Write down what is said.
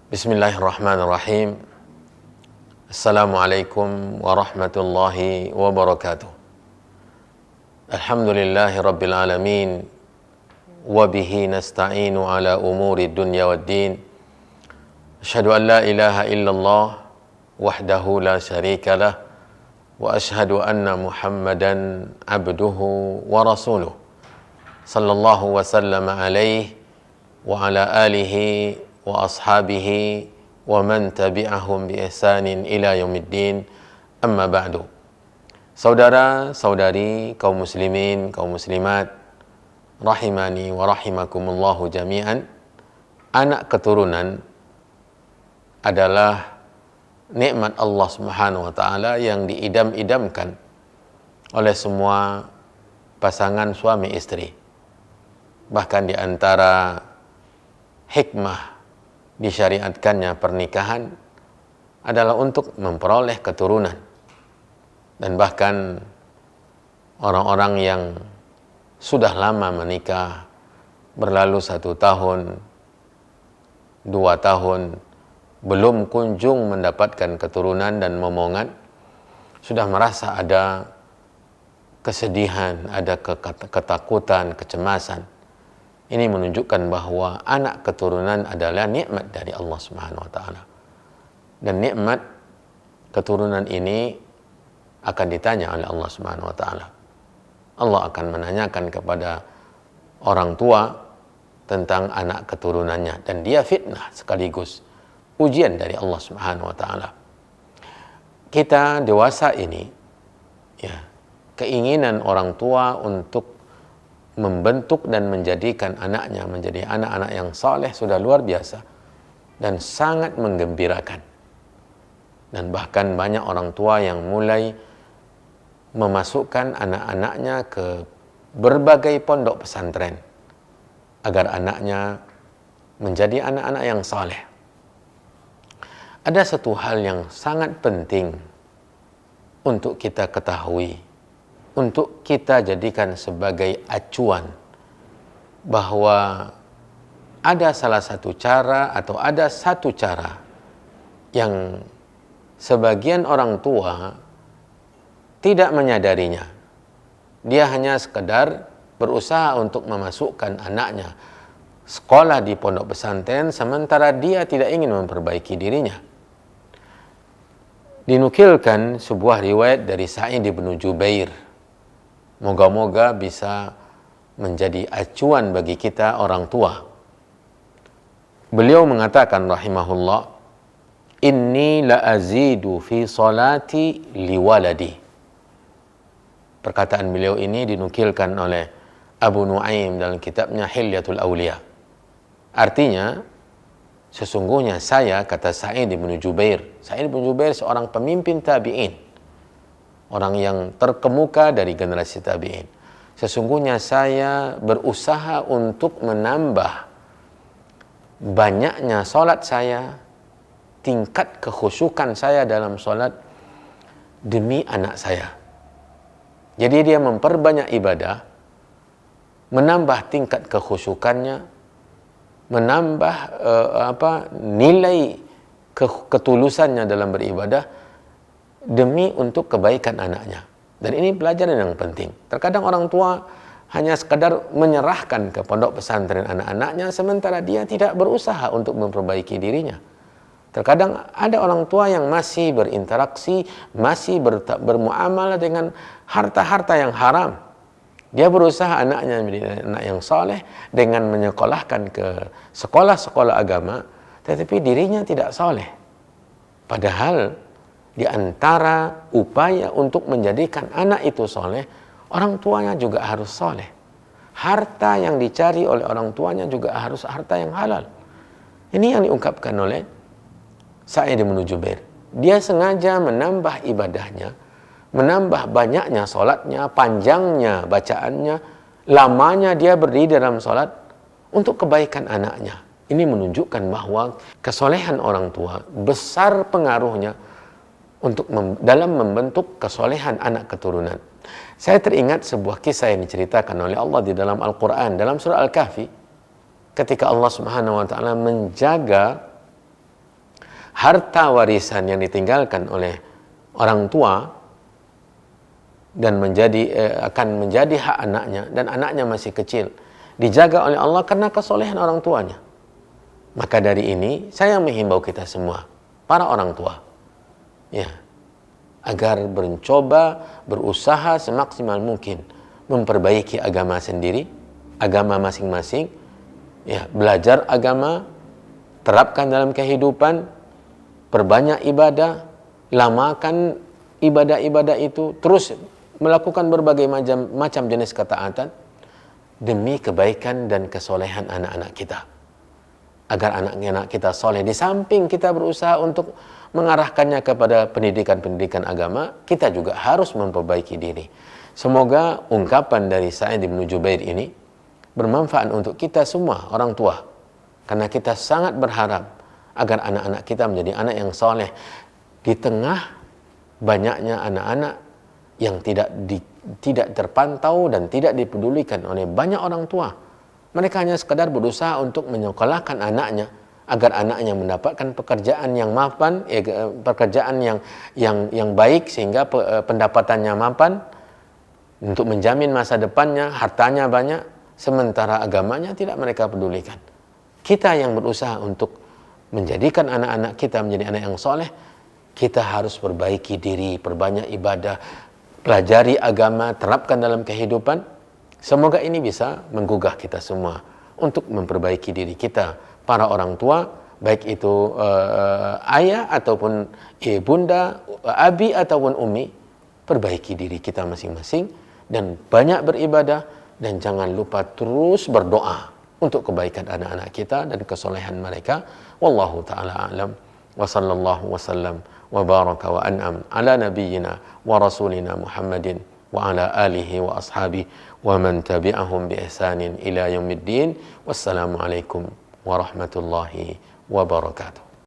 Bismillahirrahmanirrahim. Assalamualaikum warahmatullahi wabarakatuh. Alhamdulillahi rabbil alamin. Wabihi nasta'inu ala umuri dunya waddin. Asyhadu an la ilaha illallah wahdahu la syarika lah. Wa asyhadu anna Muhammadan abduhu wa rasuluh. Sallallahu wa sallama alaihi wa ala alihi wa ashabihi wa man tabi'ahum bi ihsanin ila yaumiddin, amma ba'du. Saudara-saudari kaum muslimin, kaum muslimat, rahimani wa rahimakumullahu jami'an. Anak keturunan adalah nikmat Allah Subhanahu wa taala yang diidam-idamkan oleh semua pasangan suami istri. Bahkan di antara hikmah disyariatkannya pernikahan adalah untuk memperoleh keturunan. Dan bahkan orang-orang yang sudah lama menikah, berlalu 1 tahun, 2 tahun, belum kunjung mendapatkan keturunan dan momongan, sudah merasa ada kesedihan, ada ketakutan, kecemasan. Ini menunjukkan bahwa anak keturunan adalah nikmat dari Allah Subhanahu wa taala. Dan nikmat keturunan ini akan ditanya oleh Allah Subhanahu wa taala. Allah akan menanyakan kepada orang tua tentang anak keturunannya, dan dia fitnah sekaligus ujian dari Allah Subhanahu wa taala. Kita dewasa ini, ya, keinginan orang tua untuk membentuk dan menjadikan anaknya menjadi anak-anak yang saleh sudah luar biasa dan sangat menggembirakan. Dan bahkan banyak orang tua yang mulai memasukkan anak-anaknya ke berbagai pondok pesantren agar anaknya menjadi anak-anak yang saleh. Ada satu hal yang sangat penting untuk kita ketahui, untuk kita jadikan sebagai acuan, bahwa ada salah satu cara atau ada satu cara yang sebagian orang tua tidak menyadarinya. Dia hanya sekedar berusaha untuk memasukkan anaknya sekolah di pondok pesantren, sementara dia tidak ingin memperbaiki dirinya. Dinukilkan sebuah riwayat dari Sa'id bin Jubair. Moga-moga bisa menjadi acuan bagi kita orang tua. Beliau mengatakan rahimahullah, "Inni la azidu fi salati liwaladi." Perkataan beliau ini dinukilkan oleh Abu Nuaim dalam kitabnya Hilyatul Awliya. Artinya, sesungguhnya saya, kata Sa'id bin Jubair. Sa'id bin Jubair seorang pemimpin tabi'in, orang yang terkemuka dari generasi tabi'in. Sesungguhnya saya berusaha untuk menambah banyaknya solat saya, tingkat kekhusyukan saya dalam solat demi anak saya. Jadi dia memperbanyak ibadah, menambah tingkat kekhusyukannya, menambah nilai ketulusannya dalam beribadah demi untuk kebaikan anaknya. Dan ini pelajaran yang penting. Terkadang orang tua hanya sekadar menyerahkan ke pondok pesantren anak-anaknya, sementara dia tidak berusaha untuk memperbaiki dirinya. Terkadang ada orang tua yang masih berinteraksi, masih bermuamalah dengan harta-harta yang haram. Dia berusaha anaknya menjadi anak yang saleh dengan menyekolahkan ke sekolah-sekolah agama, tetapi dirinya tidak saleh. Padahal di antara upaya untuk menjadikan anak itu soleh, orang tuanya juga harus soleh. Harta yang dicari oleh orang tuanya juga harus harta yang halal. Ini yang diungkapkan oleh Sa'id bin Jubair. Dia sengaja menambah ibadahnya, menambah banyaknya solatnya, panjangnya bacaannya, lamanya dia berdiri dalam solat untuk kebaikan anaknya. Ini menunjukkan bahwa kesolehan orang tua besar pengaruhnya untuk dalam membentuk kesolehan anak keturunan. Saya teringat sebuah kisah yang diceritakan oleh Allah di dalam Al-Quran, dalam surah Al-Kahfi, ketika Allah Subhanahu wa taala menjaga harta warisan yang ditinggalkan oleh orang tua dan akan menjadi hak anaknya, dan anaknya masih kecil, dijaga oleh Allah karena kesolehan orang tuanya. Maka dari ini saya menghimbau kita semua, para orang tua, ya, agar mencoba berusaha semaksimal mungkin memperbaiki agama sendiri, agama masing-masing, ya, belajar agama, terapkan dalam kehidupan, perbanyak ibadah, lamakan ibadah-ibadah itu, terus melakukan berbagai macam jenis ketaatan demi kebaikan dan kesolehan anak-anak kita. Agar anak-anak kita soleh, di samping kita berusaha untuk mengarahkannya kepada pendidikan-pendidikan agama, kita juga harus memperbaiki diri. Semoga ungkapan dari Sa'id bin Jubair ini bermanfaat untuk kita semua orang tua, karena kita sangat berharap agar anak-anak kita menjadi anak yang soleh di tengah banyaknya anak-anak yang tidak terpantau dan tidak dipedulikan oleh banyak orang tua. Mereka hanya sekadar berusaha untuk menyekolahkan anaknya agar anaknya mendapatkan pekerjaan yang mapan, pekerjaan yang baik sehingga pendapatannya mapan untuk menjamin masa depannya, hartanya banyak, sementara agamanya tidak mereka pedulikan. Kita yang berusaha untuk menjadikan anak-anak kita menjadi anak yang soleh, kita harus perbaiki diri, perbanyak ibadah, pelajari agama, terapkan dalam kehidupan. Semoga ini bisa menggugah kita semua untuk memperbaiki diri kita, para orang tua, baik itu ayah ataupun bunda, abi ataupun umi. Perbaiki diri kita masing-masing dan banyak beribadah, dan jangan lupa terus berdoa untuk kebaikan anak-anak kita dan kesolehan mereka. Wallahu ta'ala a'lam. Wa sallallahu wasallam wa baraka wa an'am ala nabiyyina wa rasulina Muhammadin wa ala alihi wa ashabihi wa man tabi'ahum bi ihsanin ila yaumiddin. Wassalamu alaikum warahmatullahi wabarakatuh.